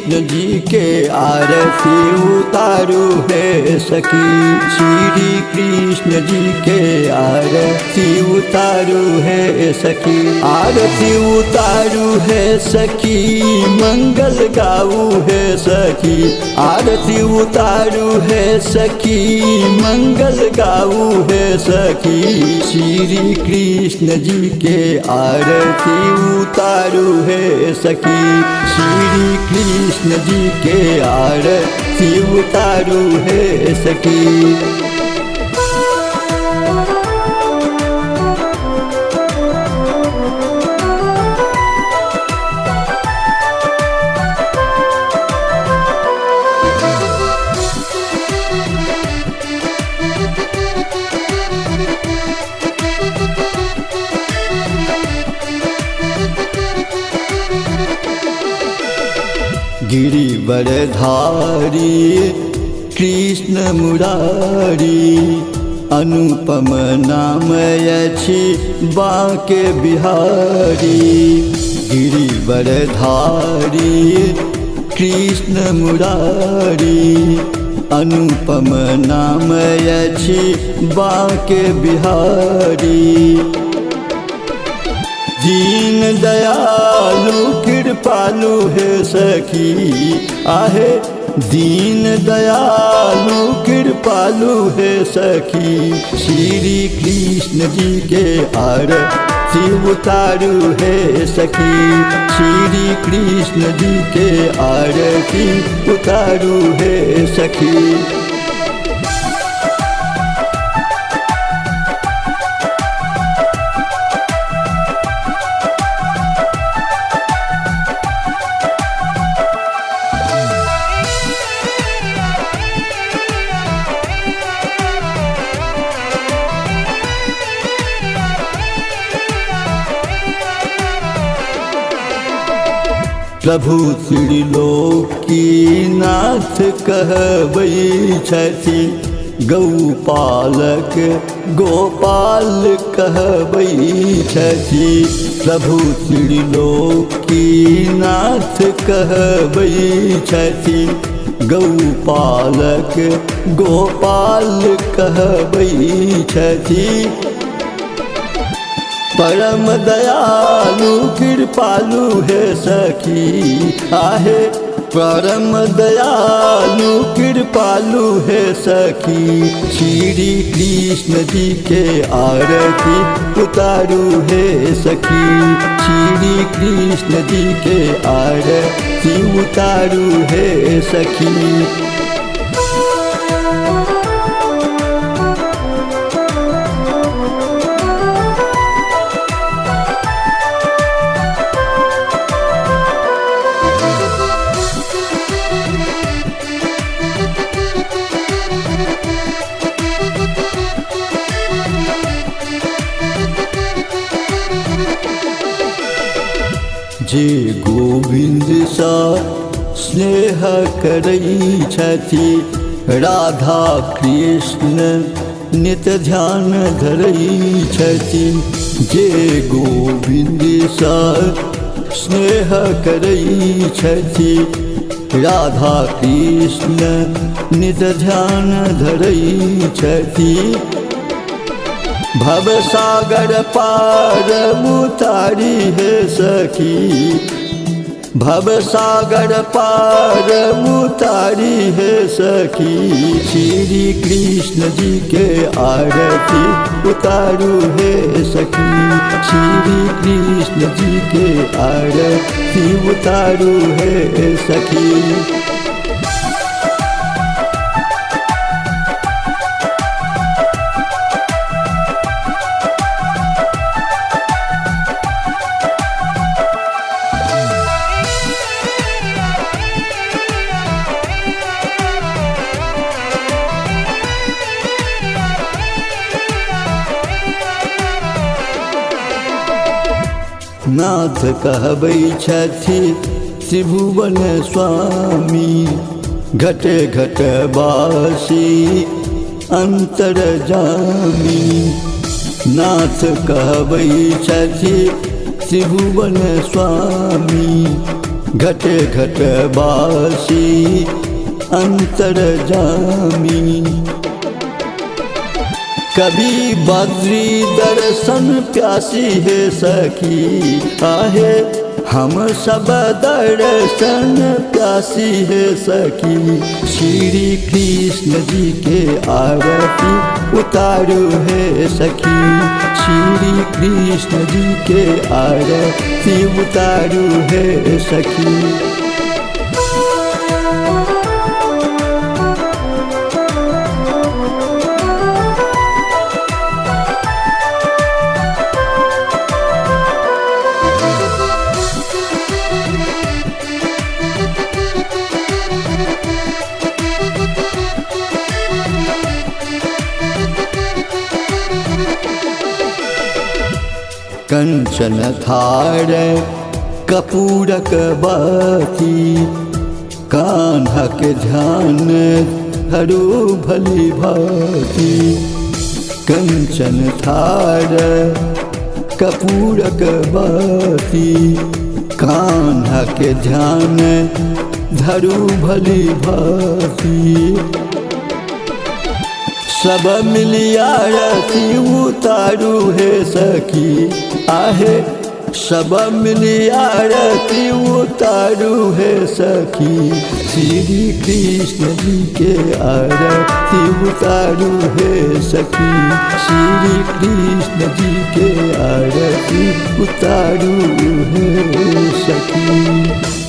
कृष्ण जी के आरती उतारू है सखी। श्री कृष्ण जी के आरती उतारू है सखी। आरती उतारू है सखी, मंगल गाऊ है सखी। आरती उतारू है सखी, मंगल गाऊ है सखी। श्री कृष्ण जी के आरती उतारू है सखी। श्री कृष्ण जी के आरती उतारू है सखी। गिरिवर धारी कृष्ण मुरारी, अनुपम नाम अछि बांके बिहारी। गिरिवर धारी कृष्ण मुरारी, अनुपम नाम अछि बांके बिहारी। दीन दयालु कृपालु है सखी। आहे दीन दयालु कृपालु है सखी। श्री कृष्ण जी के आरती उतारू है सखी। श्री कृष्ण जी के आरती उतारू है सखी। प्रभु त्रिलोकी नाथ कहबै छथि। गौपालक गोपाल कहबै छथि। प्रभु त्रिलोकी नाथ कहबै छथि। गौपालक गोपाल कहबै छथि। परम दयालु कृपालु है सखी। आहे परम दयालु कृपालु है सखी। श्री कृष्ण जी के आरती उतारू है सखी। श्री कृष्ण जी के आरती उतारू है सखी। जे गोविंद सा स्नेह करै छथि। राधा कृष्ण नित ध्यान धरै छथि। जे गोविंद सा स्नेह करै छथि। राधा कृष्ण नित ध्यान धरै छथि। भव सागर पार उतारी है सखी। भव सागर पार उतारी है सखी। श्री कृष्ण जी के आरती उतारू है सखी। श्री कृष्ण जी के आरती उतारू है सखी। नाथ कहबै छथि त्रिभुवन स्वामी। घट घट वासी अंतरजामी। नाथ कहबै छथि त्रिभुवन स्वामी। घटे घट बासी अंतर्जामी। कभी बद्री दर्शन प्यासी है सखी, आहे हम सब दर्शन प्यासी है सखी। श्री कृष्ण जी के आरती उतारू है सखी, श्री कृष्ण जी के आरती उतारू है सखी। कंचन थार कपूरक बाती, कान्हा के ध्यान धरू भली भांति। कंचन थार कपूरक बाती, कान्हा के ध्यान धरू भली भांति। सब मिलिया आरती उतारू है सखी, आहे सब मिलिया आरती उतारू है सखी। श्री कृष्ण जी के आरती उतारू है सखी, श्री कृष्ण जी के आरती उतारू है सखी।